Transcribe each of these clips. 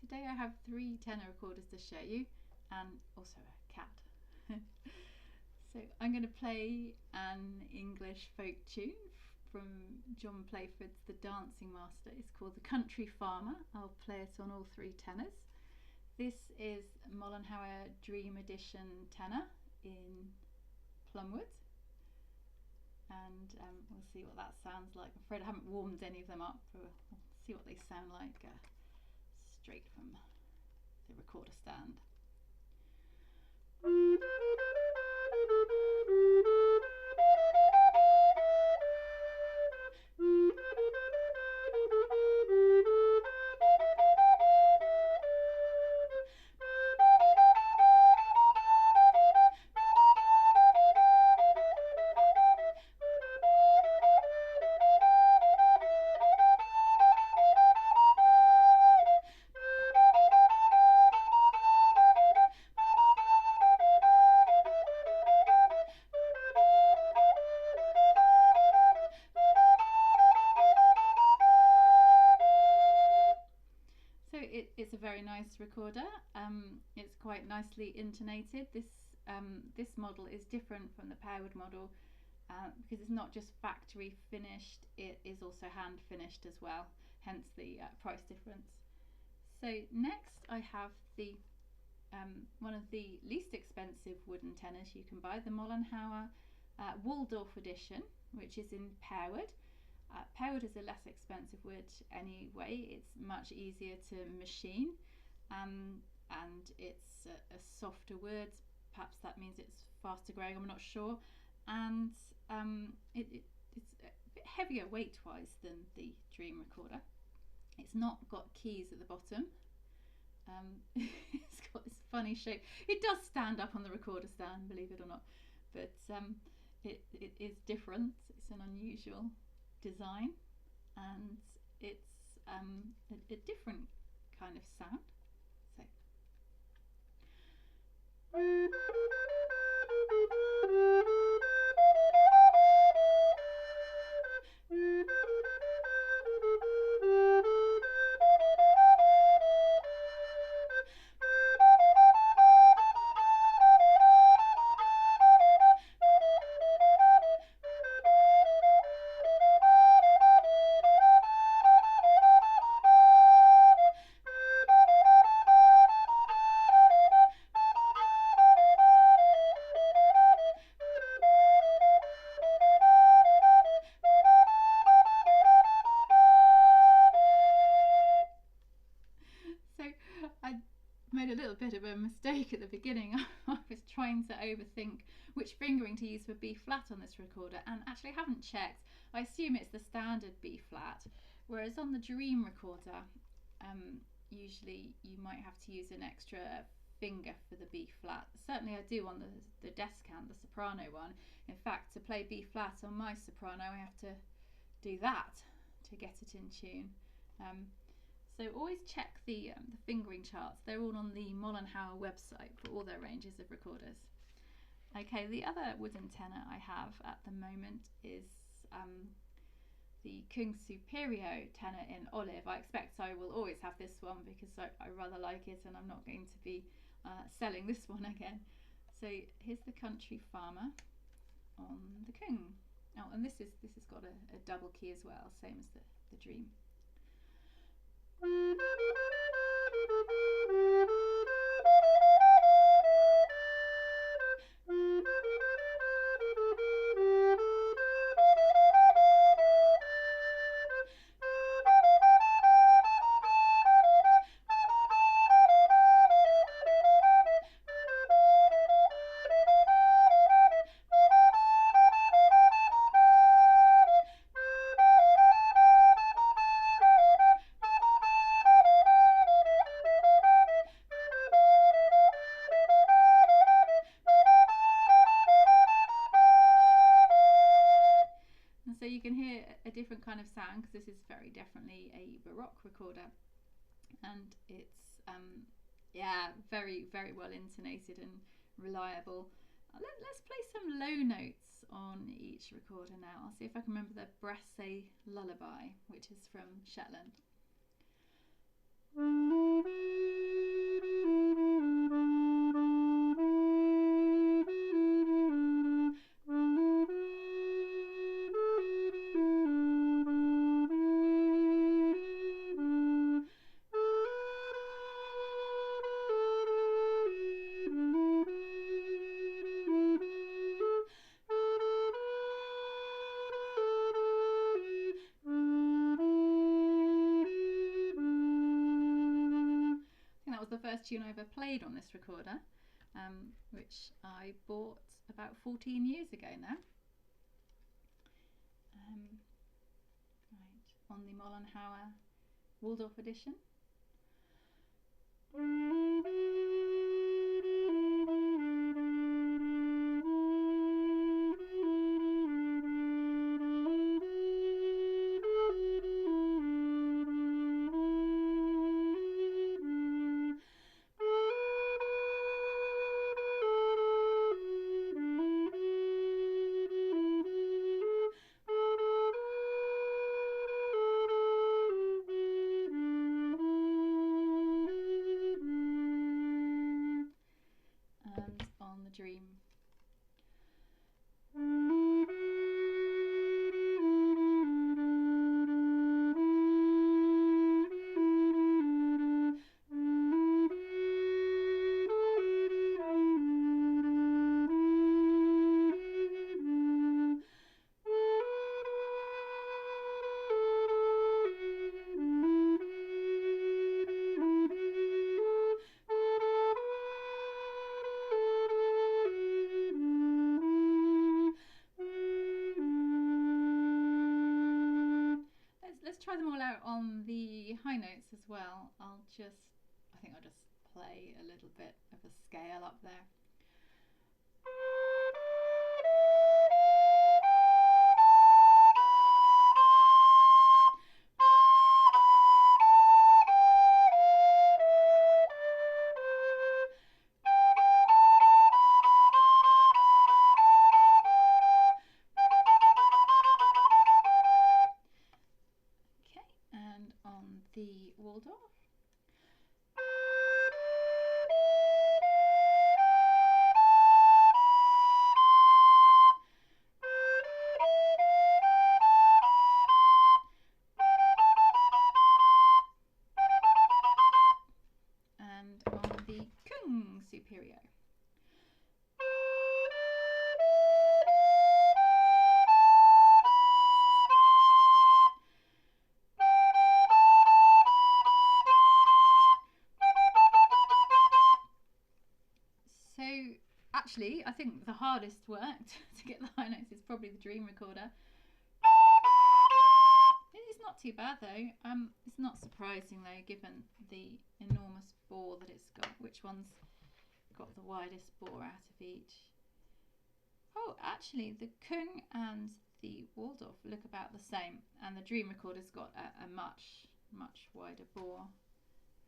today I have 3 tenor recorders to show you and also a cat. So I'm going to play an English folk tune from John Playford's The Dancing Master. It's called The Country Farmer. I'll play it on all 3 tenors. This is Mollenhauer Dream Edition tenor in Plum, and we'll see what that sounds like. I'm afraid I haven't warmed any of them up. We'll see what they sound like straight from the recorder stand. It's a very nice recorder. It's quite nicely intonated. This model is different from the Pear model because it's not just factory finished, it is also hand finished as well, hence the price difference. So next I have the one of the least expensive wooden tenors you can buy, the Mollenhauer Waldorf edition, which is in Pear wood. Pear wood is a less expensive wood anyway. It's much easier to machine and it's a softer wood. Perhaps that means it's faster growing, I'm not sure, and it's a bit heavier weight wise than the Dream recorder. It's not got keys at the bottom. It's got this funny shape. It does stand up on the recorder stand, believe it or not, but it is different. It's an unusual design and it's a different kind of sound. So I made a little bit of a mistake at the beginning. I was trying to overthink which fingering to use for B flat on this recorder and actually haven't checked. I assume it's the standard B flat, whereas on the Dream recorder usually you might have to use an extra finger for the B flat. Certainly I do on the descant, the soprano one. In fact, to play B flat on my soprano I have to do that to get it in tune. So always check the fingering charts. They're all on the Mollenhauer website for all their ranges of recorders. Okay, the other wooden tenor I have at the moment is the Superio tenor in olive. I expect I will always have this one because I rather like it and I'm not going to be selling this one again. So here's the Country Farmer on the Kung. Oh, and this has got a double key as well, same as the Dream. So you can hear a different kind of sound because this is very definitely a Baroque recorder, and it's yeah, very well intonated and reliable. Let's play some low notes on each recorder now. I'll see if I can remember the Bressay Lullaby, which is from Shetland. the first tune I ever played on this recorder, which I bought about 14 years ago now. Right, on the Mollenhauer Waldorf edition. Dream. Let's try them all out on the high notes as well. I think I'll just play a little bit of a scale up there. The Waldorf. And on the Superio. Actually, I think the hardest work to get the high notes is probably the Dream recorder. It's not too bad though. It's not surprising though, given the enormous bore that it's got. Which one's got the widest bore out of each? Oh, actually, the Kung and the Waldorf look about the same, and the Dream recorder's got a much wider bore.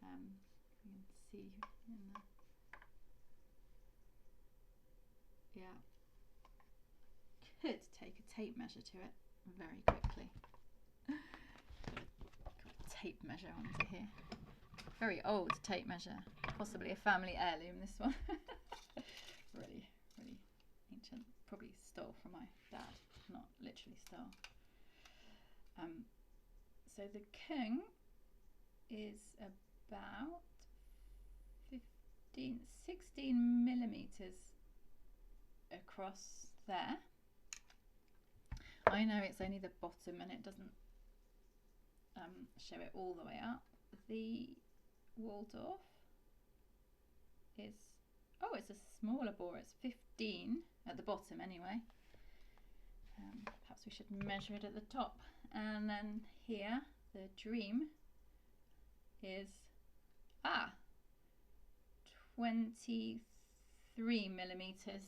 You can see in the could take a tape measure to it very quickly. Got a tape measure onto here. Very old tape measure, possibly a family heirloom, this one. really ancient. Probably stole from my dad, not literally stole. So the Kung is about 16 millimeters across there. I know it's only the bottom and it doesn't show it all the way up. The Waldorf is, it's a smaller bore, it's 15 at the bottom anyway. Perhaps we should measure it at the top. And then here, the Dream is 23 millimeters.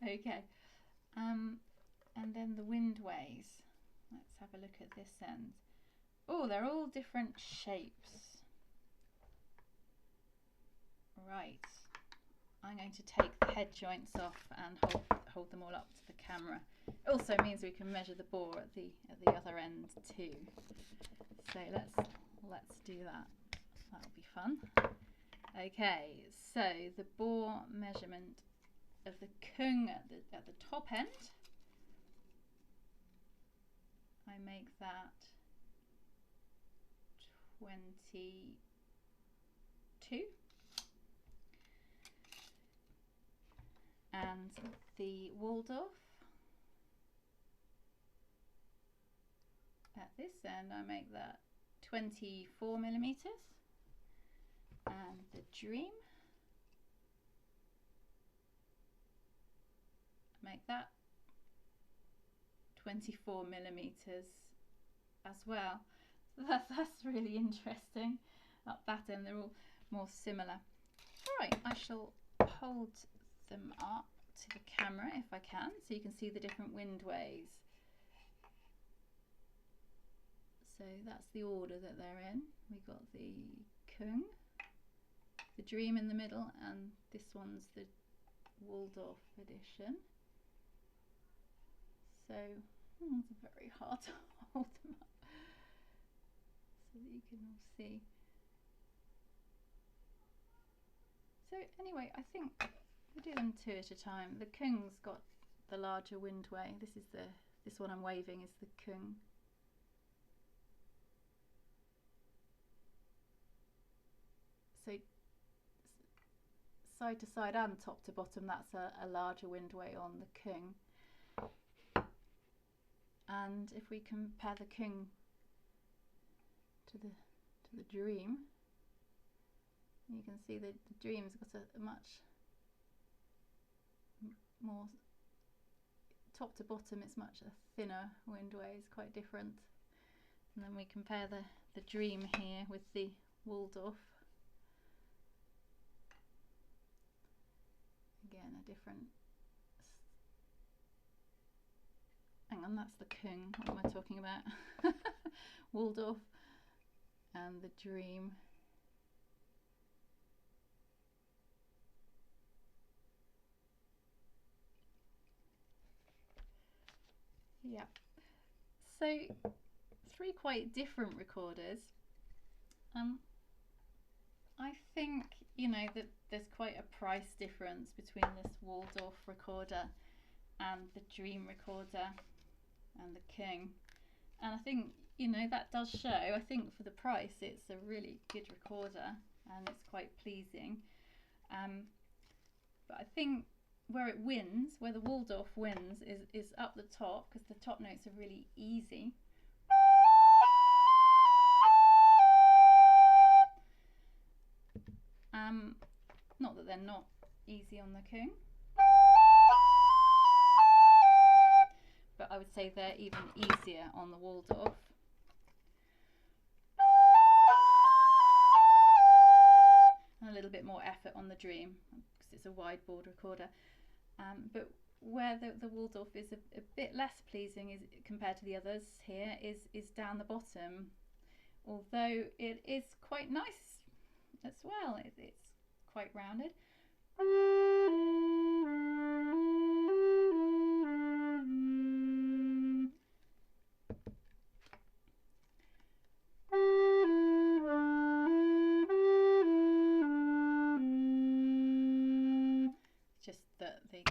Okay, and then the Windways. Let's have a look at this end. Oh, they're all different shapes. Right, I'm going to take the head joints off and hold them all up to the camera. It also means we can measure the bore at the other end too. So let's do that. That'll be fun. Okay, so the bore measurement of the Kung at the top end, I make that 22, and the Waldorf at this end, I make that 24 millimeters. and the Dream. Make that 24 millimeters as well. So that's really interesting. At that end they're all more similar. Alright, I shall hold them up to the camera if I can, so you can see the different wind ways. So that's the order that they're in. We got the Kung, the Dream in the middle, and this one's the Waldorf edition. So it's very hard to hold them up so that you can all see. So anyway, I think we'll do them two at a time. The Kung's got the larger windway. This one I'm waving is the Kung. So side to side and top to bottom, that's a larger windway on the Kung. And if we compare the Kung to the Dream, you can see the Dream's got a much more top to bottom. It's much a thinner windway. It's quite different. And then we compare the Dream here with the Waldorf. Again, a different. Hang on, that's the Kung. What am I talking about? Waldorf and the Dream. Yeah. So three quite different recorders. I think, you know, that there's quite a price difference between this Waldorf recorder and the Dream recorder and the Kung, and I think, you know, that does show. I think for the price it's a really good recorder and it's quite pleasing, but I think where it wins, where the Waldorf wins, is up the top, because the top notes are really easy. Not that they're not easy on the Kung, but I would say they're even easier on the Waldorf. And a little bit more effort on the Dream, because it's a wide board recorder. But where the Waldorf is a bit less pleasing is compared to the others here is down the bottom, although it is quite nice as well. It's quite rounded. Just that the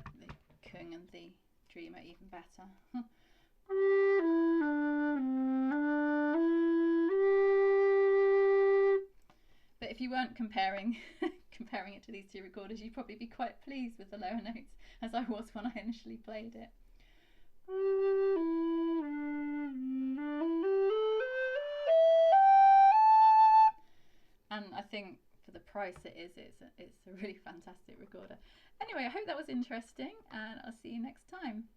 Kung and the Dream are even better. But if you weren't comparing it to these two recorders, you'd probably be quite pleased with the lower notes, as I was when I initially played it. And I think for the price it's a really fantastic recorder. Anyway, I hope that was interesting, and I'll see you next time.